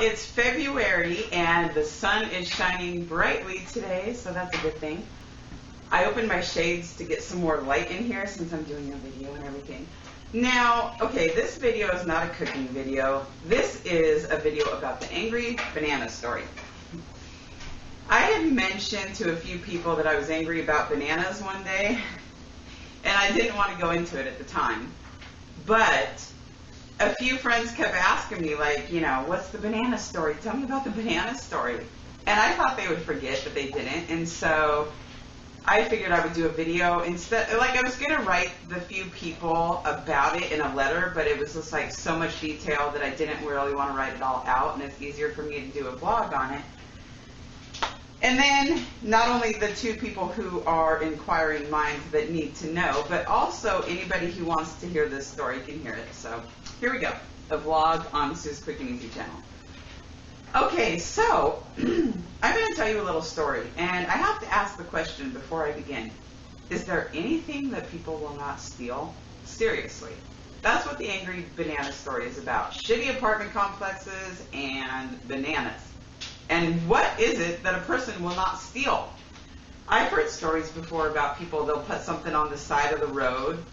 It's February and the sun is shining brightly today, so that's a good thing. I opened my shades to get some more light in here since I'm doing a video and everything. Now, okay, this video is not a cooking video. This is a video about the angry banana story. I had mentioned to a few people that I was angry about bananas one day, and I didn't want to go into it at the time. But a few friends kept asking me, like, you know, what's the banana story? Tell me about the banana story. And I thought they would forget, but they didn't. And so I figured I would do a video instead. Like, I was going to write the few people about it in a letter, but it was just like so much detail that I didn't really want to write it all out, and it's easier for me to do a blog on it. And then not only the two people who are inquiring minds that need to know, but also anybody who wants to hear this story can hear it. So here we go, a vlog on Sue's Quick and Easy channel. Okay, so I'm going to tell you a little story, and I have to ask the question before I begin. Is there anything that people will not steal? Seriously. That's what the angry banana story is about. Shitty apartment complexes and bananas. And what is it that a person will not steal? I've heard stories before about people, they'll put something on the side of the road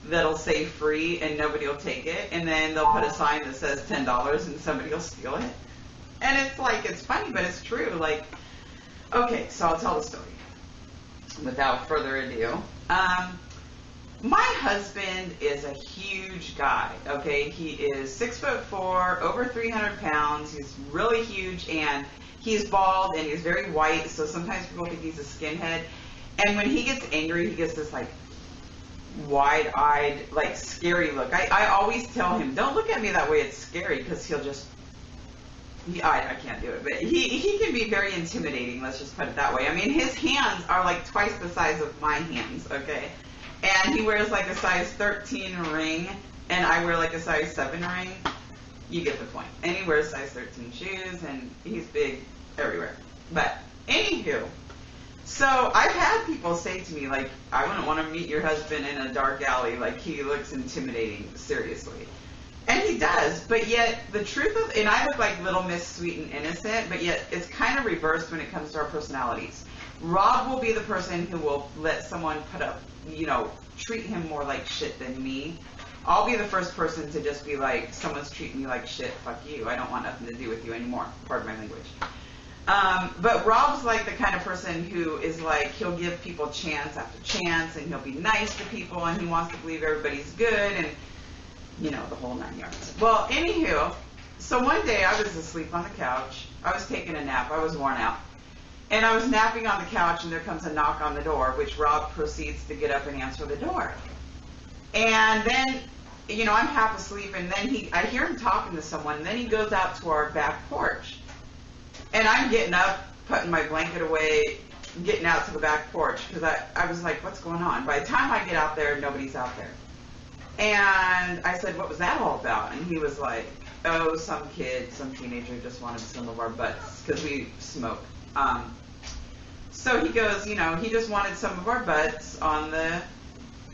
that'll say free and nobody will take it, and then they'll put a sign that says $10 and somebody will steal it. And it's like, it's funny, but it's true. Like, okay, so I'll tell the story without further ado. My husband is a huge guy, okay? He is 6'4", over 300 pounds. He's really huge, and he's bald, and he's very white, so sometimes people think he's a skinhead. And when he gets angry, he gets this, like, wide-eyed, like, scary look. I always tell him, don't look at me that way, it's scary, because he'll just, I can't do it, but he can be very intimidating, let's just put it that way. I mean, his hands are like twice the size of my hands, okay? And he wears like a size 13 ring, and I wear like a size 7 ring. You get the point. And he wears size 13 shoes, and he's big everywhere. But anywho, so I've had people say to me, like, I wouldn't want to meet your husband in a dark alley. Like, he looks intimidating, seriously. And he does, but yet the truth of, and I look like Little Miss Sweet and Innocent, but yet it's kind of reversed when it comes to our personalities. Rob will be the person who will let someone put up, you know, treat him more like shit than me. I'll be the first person to just be like, someone's treating me like shit, fuck you. I don't want nothing to do with you anymore. Pardon my language. But Rob's like the kind of person who is like, he'll give people chance after chance, and he'll be nice to people, and he wants to believe everybody's good, and you know, the whole 9 yards. Well, anywho, so one day I was asleep on the couch. I was taking a nap. I was worn out. And I was napping on the couch, and there comes a knock on the door, which Rob proceeds to get up and answer the door. And then, you know, I'm half asleep, and then I hear him talking to someone, and then he goes out to our back porch. And I'm getting up, putting my blanket away, getting out to the back porch, because I was like, what's going on? By the time I get out there, nobody's out there. And I said, what was that all about? And he was like, oh, some kid, some teenager just wanted some of our butts, because we smoke. So he goes, you know, he just wanted some of our butts on the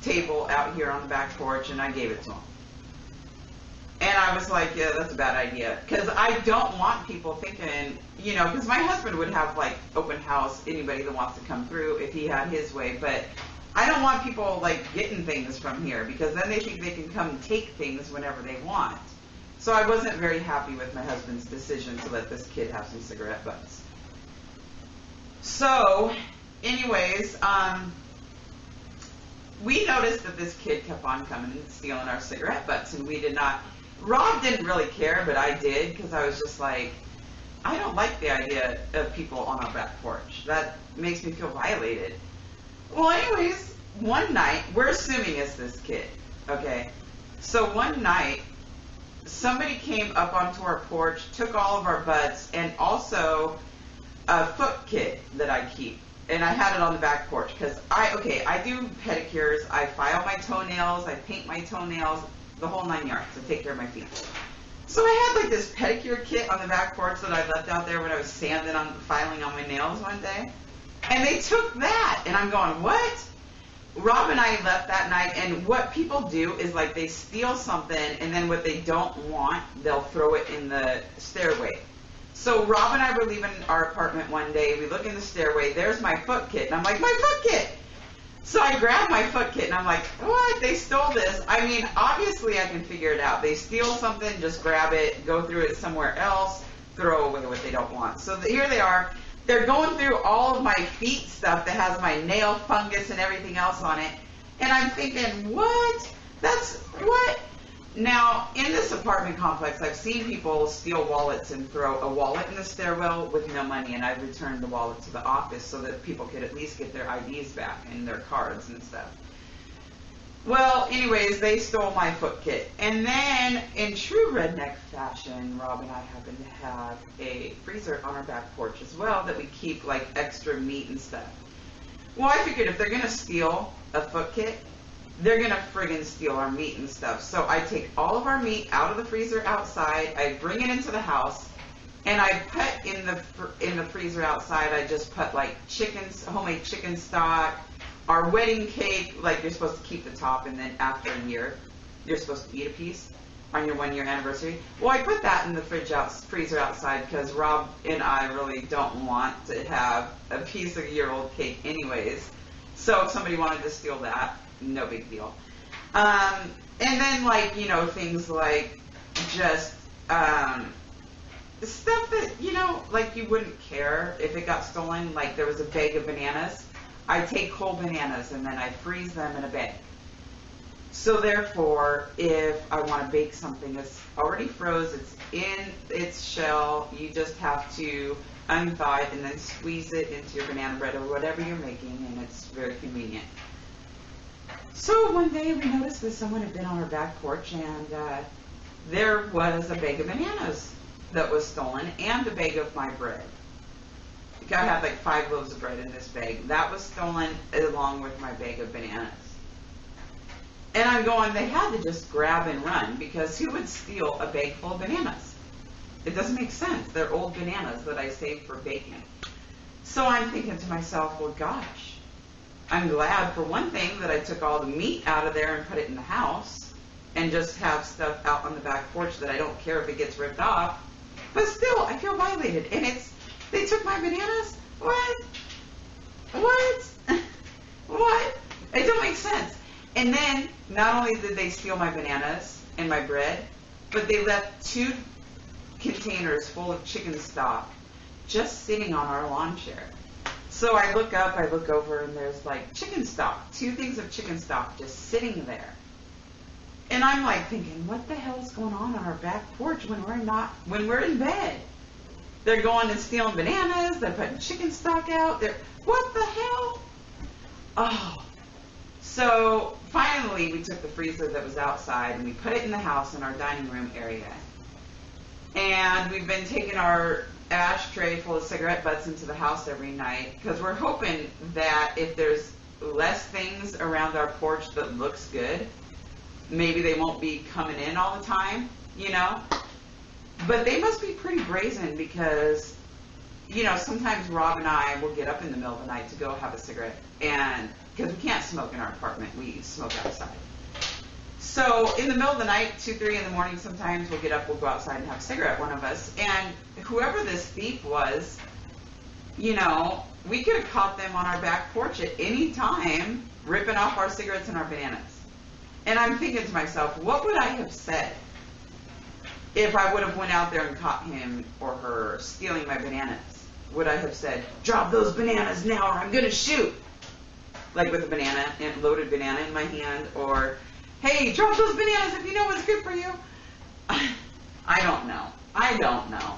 table out here on the back porch, and I gave it to him. And I was like, yeah, that's a bad idea. Because I don't want people thinking, you know, because my husband would have, like, open house, anybody that wants to come through if he had his way. But I don't want people, like, getting things from here, because then they think they can come and take things whenever they want. So I wasn't very happy with my husband's decision to let this kid have some cigarette butts. So, anyways, we noticed that this kid kept on coming and stealing our cigarette butts, and we did not. Rob didn't really care, but I did, because I was just like, I don't like the idea of people on our back porch. That makes me feel violated. Well, anyways, one night, we're assuming it's this kid, okay? So one night, somebody came up onto our porch, took all of our butts, and also a foot kit that I keep. And I had it on the back porch, because I do pedicures, I file my toenails, I paint my toenails, the whole 9 yards to take care of my feet. So I had like this pedicure kit on the back porch that I left out there when I was filing on my nails one day. And they took that, and I'm going, what? Rob and I left that night, and what people do is like they steal something, and then what they don't want, they'll throw it in the stairway. So Rob and I were leaving our apartment one day. We look in the stairway. There's my foot kit. And I'm like, my foot kit! So I grabbed my foot kit and I'm like, what? They stole this. I mean, obviously I can figure it out. They steal something, just grab it, go through it somewhere else, throw away what they don't want. So here they are. They're going through all of my feet stuff that has my nail fungus and everything else on it. And I'm thinking, what? That's, what? Now, in this apartment complex, I've seen people steal wallets and throw a wallet in the stairwell with no money, and I've returned the wallet to the office so that people could at least get their IDs back and their cards and stuff. Well, anyways, they stole my foot kit. And then, in true redneck fashion, Rob and I happen to have a freezer on our back porch as well that we keep like extra meat and stuff. Well, I figured if they're going to steal a foot kit, they're going to friggin' steal our meat and stuff. So I take all of our meat out of the freezer outside, I bring it into the house, and I put in the freezer outside, I just put like homemade chicken stock, our wedding cake, like you're supposed to keep the top, and then after a year, you're supposed to eat a piece on your 1-year anniversary. Well, I put that in the freezer outside because Rob and I really don't want to have a piece of year-old cake anyways. So if somebody wanted to steal that, no big deal. And then, like, you know, things like just stuff that, you know, like you wouldn't care if it got stolen. Like there was a bag of bananas. I take whole bananas and then I freeze them in a bag. So therefore, if I want to bake something that's already froze, it's in its shell, you just have to unthaw it and then squeeze it into your banana bread or whatever you're making, and it's very convenient. So one day we noticed that someone had been on our back porch, and there was a bag of bananas that was stolen and a bag of my bread. I had like 5 loaves of bread in this bag. That was stolen along with my bag of bananas. And I'm going, they had to just grab and run, because who would steal a bag full of bananas? It doesn't make sense. They're old bananas that I saved for baking. So I'm thinking to myself, well, gosh, I'm glad for one thing that I took all the meat out of there and put it in the house and just have stuff out on the back porch that I don't care if it gets ripped off. But still, I feel violated. And they took my bananas? What? What? What? It don't make sense. And then, not only did they steal my bananas and my bread, but they left 2 containers full of chicken stock just sitting on our lawn chair. So I look up, I look over, and there's like chicken stock, 2 things of chicken stock just sitting there. And I'm like thinking, what the hell is going on our back porch when we're in bed? They're going and stealing bananas, they're putting chicken stock out, what the hell? Oh. So finally we took the freezer that was outside and we put it in the house in our dining room area. And we've been taking our ashtray full of cigarette butts into the house every night, because we're hoping that if there's less things around our porch that looks good, maybe they won't be coming in all the time, you know? But they must be pretty brazen, because, you know, sometimes Rob and I will get up in the middle of the night to go have a cigarette, and because we can't smoke in our apartment, we smoke outside. So in the middle of the night, 2, 3 in the morning, sometimes we'll get up, we'll go outside and have a cigarette, one of us. And whoever this thief was, you know, we could have caught them on our back porch at any time, ripping off our cigarettes and our bananas. And I'm thinking to myself, what would I have said if I would have went out there and caught him or her stealing my bananas? Would I have said, drop those bananas now or I'm going to shoot? Like with a banana, and loaded banana in my hand, or, hey, drop those bananas if you know what's good for you. I don't know. I don't know.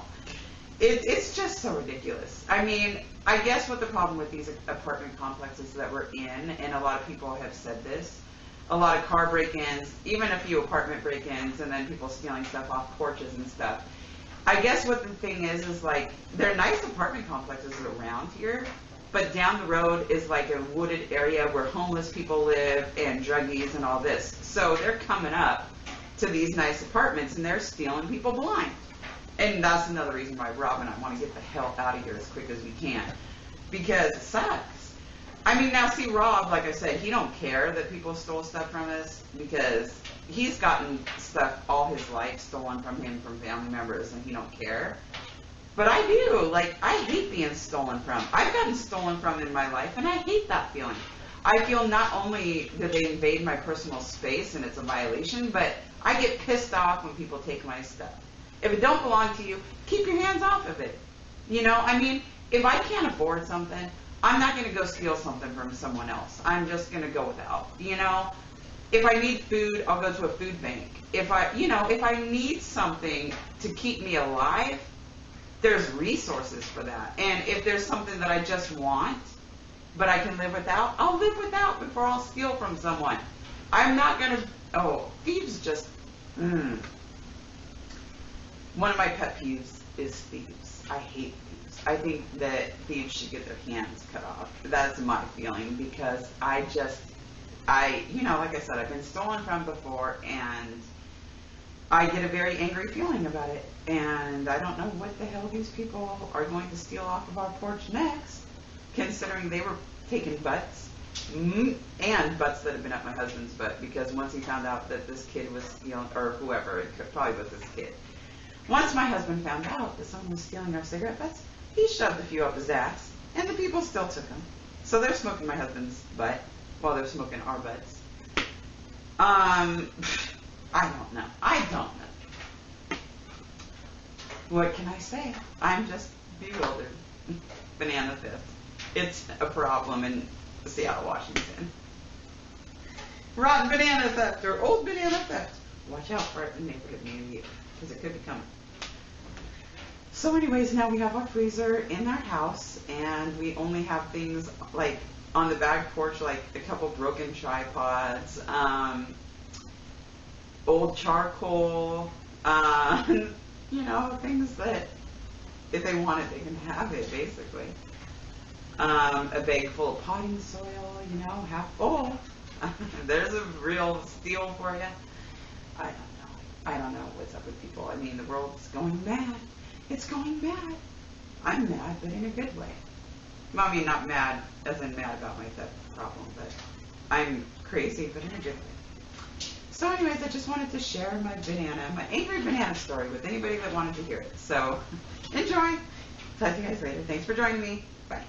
It's just so ridiculous. I mean, I guess what the problem with these apartment complexes that we're in, and a lot of people have said this, a lot of car break-ins, even a few apartment break-ins, and then people stealing stuff off porches and stuff. I guess what the thing is like, there are nice apartment complexes around here, but down the road is like a wooded area where homeless people live and druggies and all this. So they're coming up to these nice apartments and they're stealing people blind. And that's another reason why Rob and I want to get the hell out of here as quick as we can, because it sucks. I mean, now see, Rob, like I said, he don't care that people stole stuff from us, because he's gotten stuff all his life stolen from him from family members and he don't care. But I do, like, I hate being stolen from. I've gotten stolen from in my life, and I hate that feeling. I feel not only that they invade my personal space and it's a violation, but I get pissed off when people take my stuff. If it don't belong to you, keep your hands off of it. You know, I mean, if I can't afford something, I'm not going to go steal something from someone else. I'm just going to go without. You know, if I need food, I'll go to a food bank. If I need something to keep me alive, there's resources for that. And if there's something that I just want, but I can live without, I'll live without before I'll steal from someone. I'm not going to, thieves just, One of my pet peeves is thieves. I hate thieves. I think that thieves should get their hands cut off. That's my feeling, because like I said, I've been stolen from before, and I get a very angry feeling about it. And I don't know what the hell these people are going to steal off of our porch next, considering they were taking butts, and butts that have been up my husband's butt, because once he found out that this kid was stealing, or whoever, it probably was this kid. Once my husband found out that someone was stealing our cigarette butts, he shoved a few up his ass, and the people still took them. So they're smoking my husband's butt while they're smoking our butts. I don't know. What can I say? I'm just bewildered. Banana theft. It's a problem in Seattle, Washington. Rotten banana theft or old banana theft. Watch out for it in the neighborhood near you, because it could be coming. So anyways, now we have our freezer in our house, and we only have things like on the back porch, like a couple broken tripods, old charcoal, things that if they want it, they can have it, basically. A bag full of potting soil, half full. There's a real steal for you. I don't know what's up with people. I mean, the world's going mad. It's going mad. I'm mad, but in a good way. Well, I mean, not mad as in mad about my theft problem, but I'm crazy, but in a good way. So anyways, I just wanted to share my angry banana story with anybody that wanted to hear it. So enjoy. Talk to you guys later. Thanks for joining me. Bye.